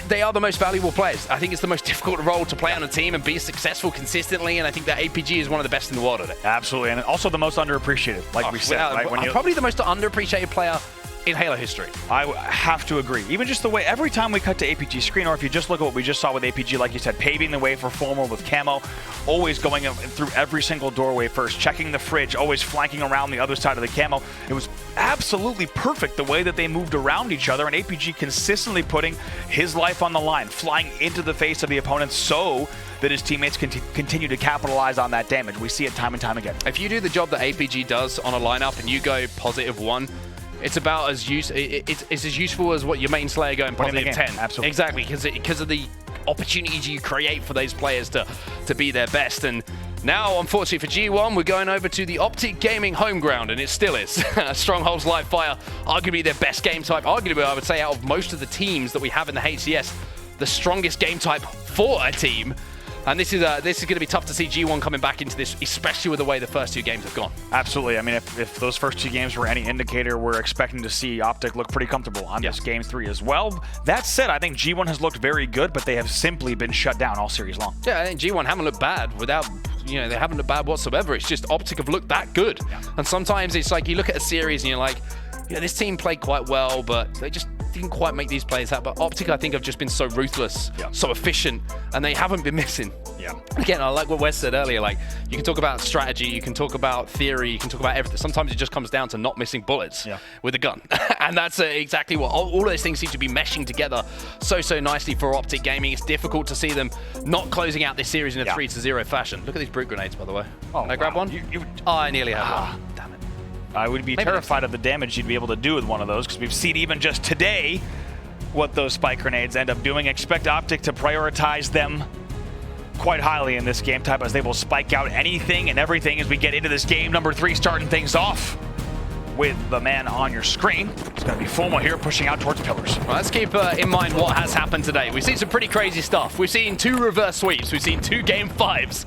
they are the most valuable players. I think it's the most difficult role to play on a team and be successful consistently, and I think that APG is one of the best in the world at it. Absolutely, and also the most underappreciated, like we said. Right? Probably the most underappreciated player in Halo history. I have to agree. Even just the way, every time we cut to APG's screen, or if you just look at what we just saw with APG, like you said, paving the way for Formal with camo, always going through every single doorway first, checking the fridge, always flanking around the other side of the camo. It was absolutely perfect the way that they moved around each other, and APG consistently putting his life on the line, flying into the face of the opponent so that his teammates can continue to capitalize on that damage. We see it time and time again. If you do the job that APG does on a lineup and you go +1, it's about as it's as useful as what your main Slayer going +10. Absolutely. Exactly, because of the opportunities you create for those players to be their best. And now, unfortunately for G1, we're going over to the Optic Gaming home ground, and it still is. Strongholds live fire, arguably their best game type. Arguably, I would say, out of most of the teams that we have in the HCS, the strongest game type for a team. And this is going to be tough to see G1 coming back into this, especially with the way the first 2 games have gone. Absolutely. I mean, if those first 2 games were any indicator, we're expecting to see Optic look pretty comfortable on this Game 3 as well. That said, I think G1 has looked very good, but they have simply been shut down all series long. Yeah, I think G1 haven't looked bad without, you know, they haven't looked bad whatsoever. It's just Optic have looked that good. Yeah. And sometimes it's like you look at a series and you're like, yeah, this team played quite well, but they just didn't quite make these plays happen. But Optic, I think, have just been so ruthless, so efficient, and they haven't been missing. Yeah. Again, I like what Wes said earlier. Like, you can talk about strategy, you can talk about theory, you can talk about everything. Sometimes it just comes down to not missing bullets with a gun, and that's exactly what all of those things seem to be meshing together so nicely for Optic Gaming. It's difficult to see them not closing out this series in a 3-0 fashion. Look at these brute grenades, by the way. Oh, can I grab one? Oh, I nearly had one. Damn it. I would be terrified of the damage you'd be able to do with one of those, because we've seen even just today what those spike grenades end up doing. Expect Optic to prioritize them quite highly in this game type, as they will spike out anything and everything as we get into this game number 3, starting things off with the man on your screen. It's going to be Fulma here pushing out towards pillars. Well, let's keep in mind what has happened today. We've seen some pretty crazy stuff. We've seen 2 reverse sweeps. We've seen 2 game 5s.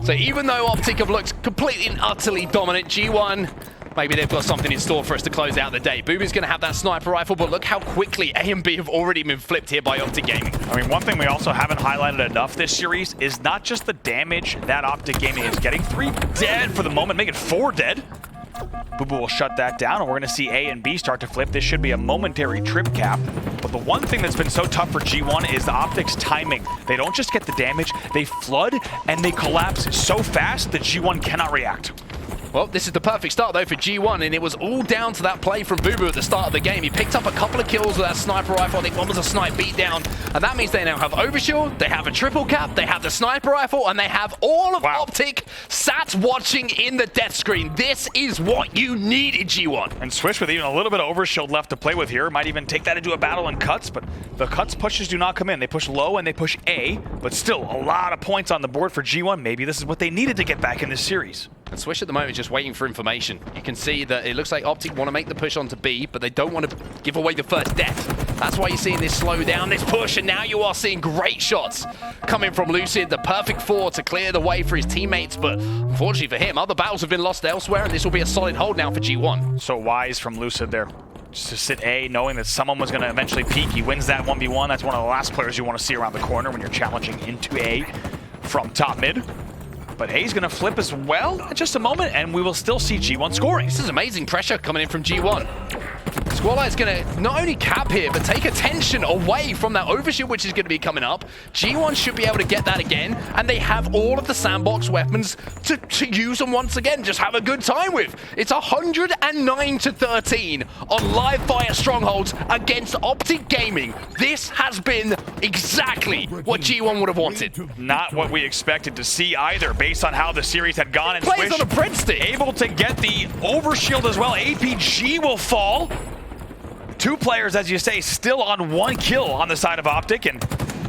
So even though Optic have looked completely and utterly dominant, G1, maybe they've got something in store for us to close out the day. bubu's going to have that sniper rifle, but look how quickly A and B have already been flipped here by Optic Gaming. I mean, one thing we also haven't highlighted enough this series is not just the damage that Optic Gaming is getting. 3 dead for the moment, make it 4 dead. bubu will shut that down, and we're going to see A and B start to flip. This should be a momentary trip cap. But the one thing that's been so tough for G1 is the Optic's timing. They don't just get the damage, they flood and they collapse so fast that G1 cannot react. Well, this is the perfect start, though, for G1, and it was all down to that play from bubu at the start of the game. He picked up a couple of kills with that sniper rifle. I think one was a snipe beatdown, and that means they now have overshield, they have a triple cap, they have the sniper rifle, and they have all of Optic sat watching in the death screen. This is what you needed, G1. And Swish with even a little bit of overshield left to play with here. Might even take that into a battle in cuts, but the cuts pushes do not come in. They push low and they push A, but still a lot of points on the board for G1. Maybe this is what they needed to get back in this series. And Swish at the moment is just waiting for information. You can see that it looks like Optic want to make the push onto B, but they don't want to give away the first death. That's why you're seeing this slow down, this push, and now you are seeing great shots coming from Lucid. The perfect 4 to clear the way for his teammates, but unfortunately for him, other battles have been lost elsewhere, and this will be a solid hold now for G1. So wise from Lucid there. Just to sit A, knowing that someone was going to eventually peek. He wins that 1v1. That's one of the last players you want to see around the corner when you're challenging into A from top mid. But A's going to flip as well in just a moment, and we will still see G1 scoring. This is amazing pressure coming in from G1. Squallaye is going to not only cap here, but take attention away from that overshoot, which is going to be coming up. G1 should be able to get that again, and they have all of the sandbox weapons to use them once again. Just have a good time with. It's 109-13 on live fire Strongholds against Optic Gaming. This has been exactly what G1 would have wanted. Not what we expected to see either, based on how the series had gone. And Plays Swish on a breadstick. able to get the overshield as well. APG will fall. 2 players, as you say, still on 1 kill on the side of Optic, and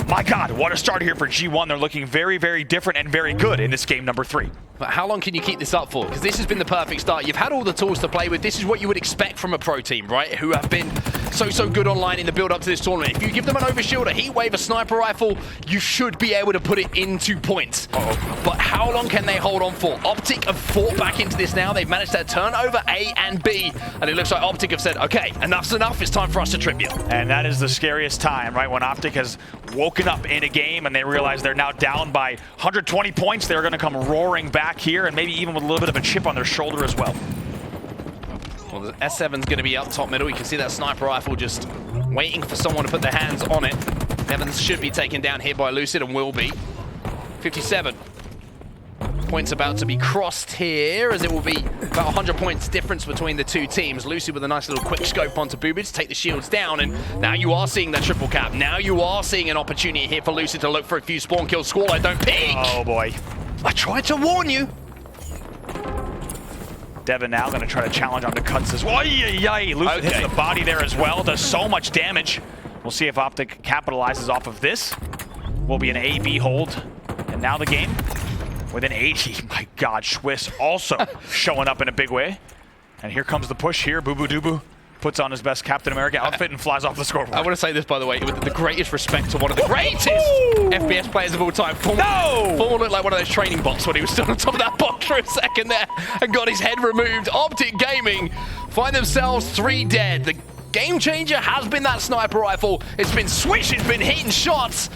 my God, what a start here for G1. They're looking very, very different and very good in this game number 3. But how long can you keep this up for? Because this has been the perfect start. You've had all the tools to play with. This is what you would expect from a pro team, right? Who have been so good online in the build-up to this tournament. If you give them an overshield, a heat wave, a sniper rifle, you should be able to put it into points. But how long can they hold on for? Optic have fought back into this now. They've managed to turn over A and B, and it looks like Optic have said, okay, enough's enough. It's time for us to trip you. And that is the scariest time, right? When Optic has woken up in a game and they realize they're now down by 120 points, they're going to come roaring back here, and maybe even with a little bit of a chip on their shoulder as well. Well, the S7's going to be up top middle. You can see that sniper rifle just waiting for someone to put their hands on it. Evans should be taken down here by Lucid and will be. 57. Points about to be crossed here, as it will be about 100 points difference between the 2 teams. Lucid with a nice little quick scope onto bubu to take the shields down, and now you are seeing that triple cap. Now you are seeing an opportunity here for Lucid to look for a few spawn kills. Squallaye, don't peek! Oh boy. I tried to warn you. Devin now going to try to challenge onto cuts as well. Lucid hits the body there as well. Does so much damage. We'll see if Optic capitalizes off of this. Will be an A-B hold. And now the game within 80. My God, Swiss also showing up in a big way. And here comes the push here. Bubu puts on his best Captain America outfit and flies off the scoreboard. I want to say this, by the way, with the greatest respect to one of the greatest FPS players of all time. Fulma looked like one of those training bots when he was still on top of that box for a second there and got his head removed. Optic Gaming find themselves 3 dead. The game changer has been that sniper rifle. It's been Swish, it's been hitting shots.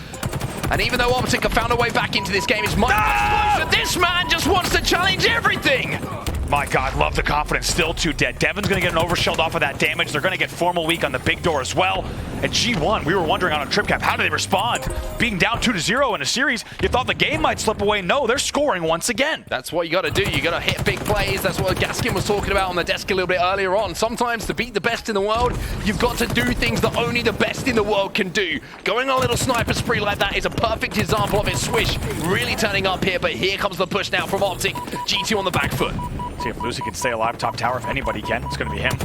And even though Optic have found a way back into this game, it's much closer. This man just wants to challenge everything. My God, love the confidence. Still 2 dead. Devin's going to get an overshield off of that damage. They're going to get Formal Weak on the big door as well. And G1, we were wondering on a trip cap, how do they respond? Being down 2-0 in a series, you thought the game might slip away. No, they're scoring once again. That's what you got to do. You got to hit big plays. That's what Gaskin was talking about on the desk a little bit earlier on. Sometimes to beat the best in the world, you've got to do things that only the best in the world can do. Going on a little sniper spree like that is a perfect example of it. Swish really turning up here, but here comes the push now from Optic. GT on the back foot. See if Lucid can stay alive top tower. If anybody can, it's going to be him.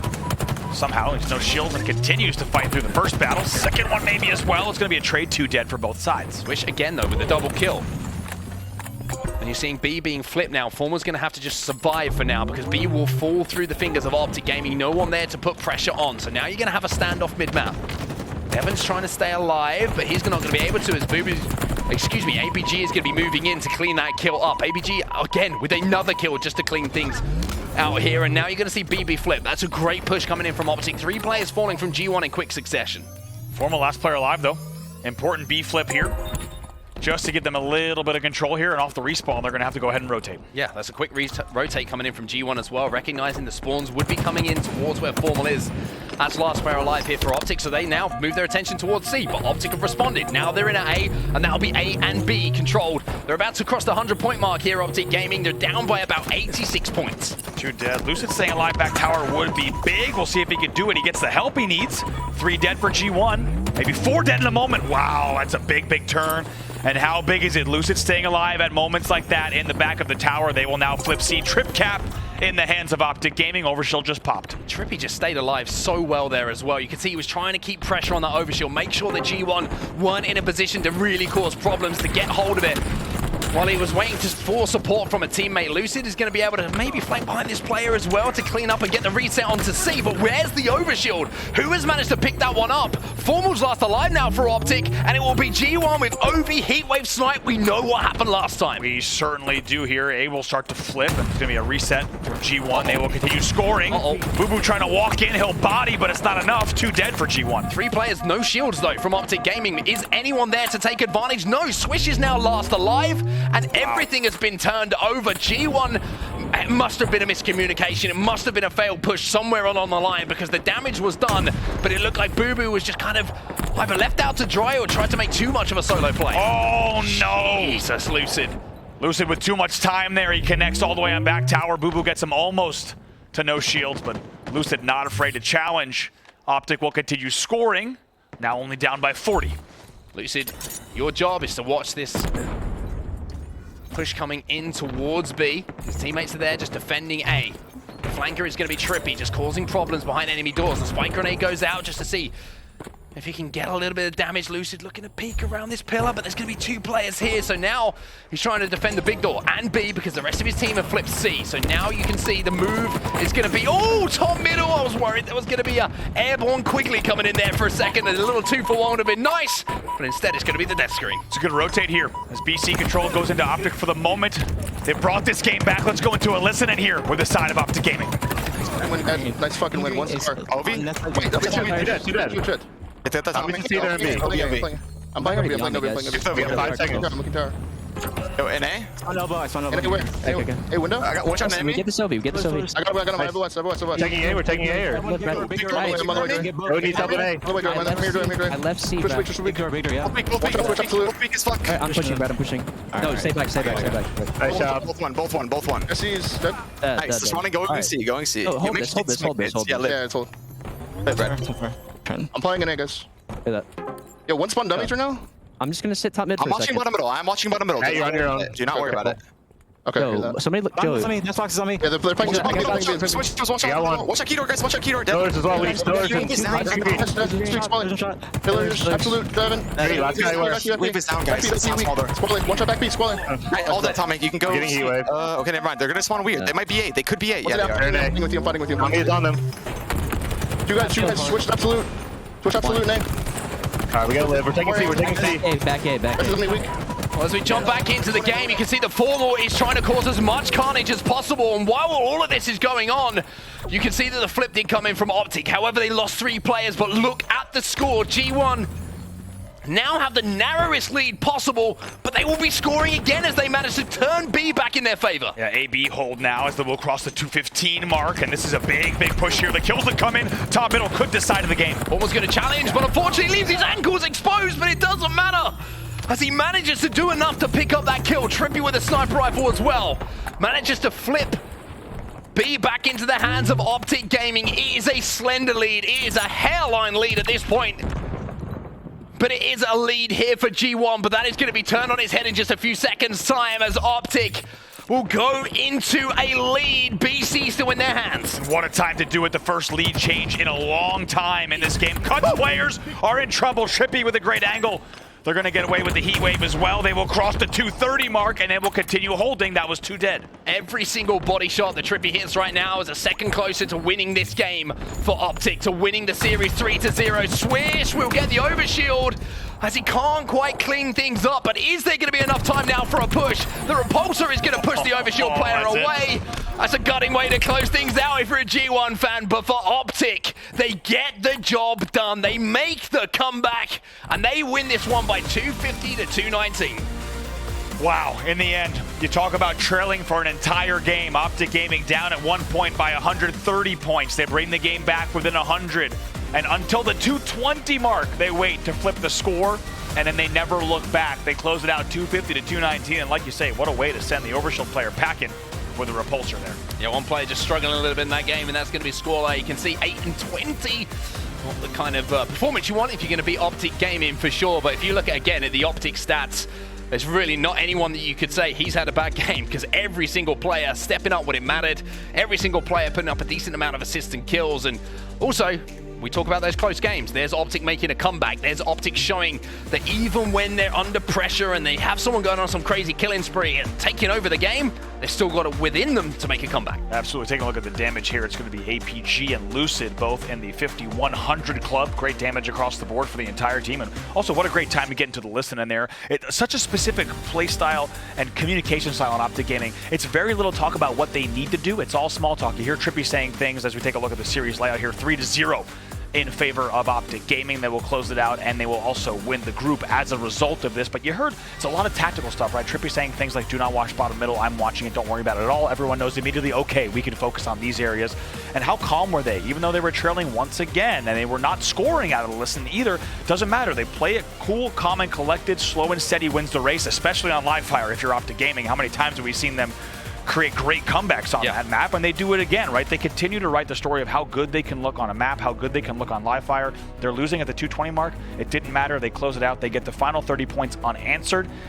somehow. There's no shields and continues to fight through the first battle. Second one maybe as well. It's going to be a trade, 2 dead for both sides. Swish again, though, with the double kill. And you're seeing B being flipped now. Former's going to have to just survive for now because B will fall through the fingers of Optic Gaming. No one there to put pressure on. So now you're going to have a standoff mid-map. Devin's trying to stay alive, but he's not going to be able to as APG is going to be moving in to clean that kill up. APG, again, with another kill just to clean things out here. And now you're going to see BB flip. That's a great push coming in from Optic. 3 players falling from G1 in quick succession. Former last player alive, though. Important B flip here. Just to give them a little bit of control here, and off the respawn, they're going to have to go ahead and rotate. Yeah, that's a quick rotate coming in from G1 as well, recognizing the spawns would be coming in towards where Formal is. That's last player alive here for Optic, so they now move their attention towards C, but Optic have responded. Now they're in at A, and that'll be A and B controlled. They're about to cross the 100-point mark here, Optic Gaming. They're down by about 86 points. 2 dead. Lucid staying alive back tower would be big. We'll see if he can do it. He gets the help he needs. 3 dead for G1. Maybe 4 dead in a moment. Wow, that's a big, big turn. And how big is it? Lucid staying alive at moments like that in the back of the tower. They will now flip C. Trip cap in the hands of Optic Gaming. Overshield just popped. Trippy just stayed alive so well there as well. You can see he was trying to keep pressure on that overshield, make sure that G1 weren't in a position to really cause problems, to get hold of it. While he was waiting for support from a teammate, Lucid is going to be able to maybe flank behind this player as well to clean up and get the reset onto C. But where's the overshield? Who has managed to pick that one up? Formal's last alive now for Optic, and it will be G1 with OV Heatwave Snipe. We know what happened last time. We certainly do here. A will start to flip. It's going to be a reset from G1. They will continue scoring. Bubu trying to walk in. He'll body, but it's not enough. 2 dead for G1. 3 players, no shields though from Optic Gaming. Is anyone there to take advantage? No. Swish is now last alive, and everything has been turned over. G1, it must have been a miscommunication. It must have been a failed push somewhere along the line because the damage was done, but it looked like Bubu was just kind of either left out to dry or tried to make too much of a solo play. Oh no! Jesus, Lucid. Lucid with too much time there. He connects all the way on back tower. Bubu gets him almost to no shields, but Lucid not afraid to challenge. Optic will continue scoring, now only down by 40. Lucid, your job is to watch this push coming in towards B. His teammates are there just defending A. The flanker is going to be Trippy, just causing problems behind enemy doors. The spike grenade goes out just to see if he can get a little bit of damage. Lucid looking to peek around this pillar, but there's going to be 2 players here. So now he's trying to defend the big door and B because the rest of his team have flipped C. So now you can see the move is going to be, oh, top middle. I was worried there was going to be a airborne quickly coming in there for a second. A little 2-for-1 would have been nice, but instead it's going to be the death screen. It's a good rotate here as BC control goes into Optic for the moment. They brought this game back. Let's go into a listen in here with the side of Optic Gaming. Nice fucking win. 1 star. Ovi? Wait, that's 2 dead. I'm playing B. I'm playing B. 5 seconds. I'm looking tower. Yo, NA? On elbow, I saw elbow. Anywhere. Hey, window? Watch out, We get the Sylvie, we get the Sylvie. I got him. Everyone. Taking A, we're taking A. Go need top A. I left C, Push, big door, yeah. Absolute. Alright, I'm pushing, Brad, I'm pushing. No, stay back. Nice job. Both one. SC is dead. Nice, just wanting going C, Oh, hold this. Yeah, it's hold. I'm playing an A, guys. Play that. Yo, 1 spawn dummies right now? I'm just gonna sit top mid I'm for a watching second. bottom middle. Hey, you're on your own. Do not worry about it. Okay. Yo, somebody look, Joe. This box is on me. Yeah, they're playing Switch, watch out. Watch out, key door, guys. Watch out, key door. Doors as well, Leaf. Doors. Pillars, absolute, Devin. Hey, last guy where? Leaf is down, guys. It's not smaller. Watch out back B, Squallaye. All that, Tommy. You can go. Getting heat wave. Okay, never mind. They're gonna spawn weird. They might be 8. They could be 8. Yeah, they are. I'm fighting with you. Tommy is on them. You guys, switch absolute. Switch absolute, name. Alright, we gotta live. We're taking C. Back A. This is me weak. Well, as we jump back into the game, you can see the Formal is trying to cause as much carnage as possible. And while all of this is going on, you can see that the flip did come in from Optic. However, they lost 3 players, but look at the score. G1 now have the narrowest lead possible, but they will be scoring again as they manage to turn B back in their favor. Yeah, AB hold now as they will cross the 215 mark, and this is a big push here. The kills that come in, top middle could decide the game. Almost going to challenge, but unfortunately leaves his ankles exposed, but it doesn't matter, as he manages to do enough to pick up that kill. Trippy with a sniper rifle as well. Manages to flip B back into the hands of Optic Gaming. It is a slender lead. It is a hairline lead at this point. But it is a lead here for G1, but that is going to be turned on its head in just a few seconds' time as Optic will go into a lead. BC still in their hands. What a time to do it. The first lead change in a long time in this game. Cuts players are in trouble. TriPPPeY with a great angle. They're going to get away with the heat wave as well. They will cross the 230 mark, and they will continue holding. That was 2 dead. Every single body shot that TriPPPeY hits right now is a second closer to winning this game for Optic, to winning the series 3-0. Swish will get the overshield as he can't quite clean things up, but is there going to be enough time now for a push? The repulsor is going to push the overshield player away. That's a gutting way to close things out if you're a G1 fan, but for Optic, they get the job done. They make the comeback, and they win this one by 250 to 219. Wow, in the end, you talk about trailing for an entire game. Optic Gaming down at one point by 130 points. They bring the game back within 100. And until the 220 mark, they wait to flip the score, and then they never look back. They close it out 250 to 219, and like you say, what a way to send the overshield player packing with a repulsor there. Yeah, one player just struggling a little bit in that game, and that's going to be Squallaye. You can see 8 and 20. Not the kind of performance you want if you're going to be Optic Gaming for sure, but if you look at, again, at the Optic stats, there's really not anyone that you could say he's had a bad game, because every single player stepping up when it mattered, every single player putting up a decent amount of assists and kills, and also, we talk about those close games. There's Optic making a comeback. There's Optic showing that even when they're under pressure and they have someone going on some crazy killing spree and taking over the game, they've still got it within them to make a comeback. Absolutely. Taking a look at the damage here, it's going to be APG and Lucid, both in the 5100 club. Great damage across the board for the entire team. And also, what a great time to get into the listen in there. It's such a specific play style and communication style on Optic Gaming. It's very little talk about what they need to do. It's all small talk. You hear TriPPPeY saying things as we take a look at the series layout here, 3-0. In favor of Optic Gaming. They will close it out, and they will also win the group as a result of this. But you heard it's a lot of tactical stuff, right? TriPPPeY saying things like, do not watch bottom middle, I'm watching it, don't worry about it at all. Everyone knows immediately, okay, we can focus on these areas. And how calm were they? Even though they were trailing once again, and they were not scoring out of the listen either, doesn't matter. They play it cool, calm, and collected. Slow and steady wins the race, especially on live fire if you're Optic Gaming. How many times have we seen them create great comebacks on that map, and they do it again, right? They continue to write the story of how good they can look on a map, how good they can look on live fire. They're losing at the 220 mark. It didn't matter. They close it out. They get the final 30 points unanswered,